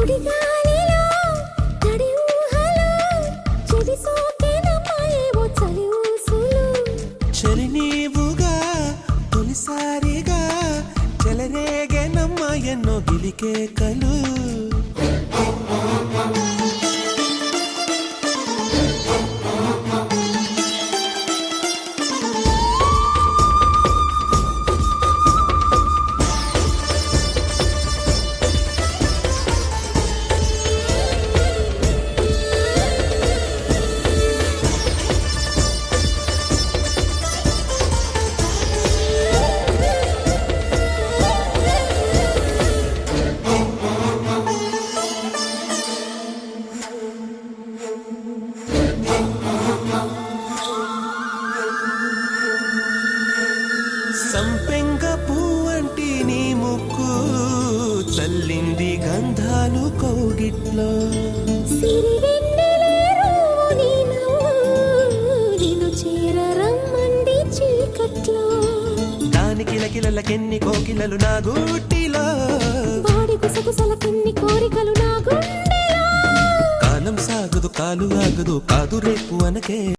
సుడిగాలిలో తడి ఊహలో చెవి సోకేనమ్మాయేవో చలి ఊసులు చలి నీవుగా తొలిసారిగా చెలరేగేనమ్మ ఎన్నో గిలికేకలు సంపెంగ పువ్వంటి నీ ముక్కు చల్లింది గంధాలు కౌగిట్లో సిరివెన్నెలేరు నీ నవ్వు నిన్ను చేరరమ్మంది చీకట్లో దాని కిలకిలలకెన్ని కోకిలలు నా గూటిలో వాడి గుసగుసలకెన్ని కోరికలు నా గుండెలో కాలం సాగదు కాలు ఆగదు కాదు రేపు అనకే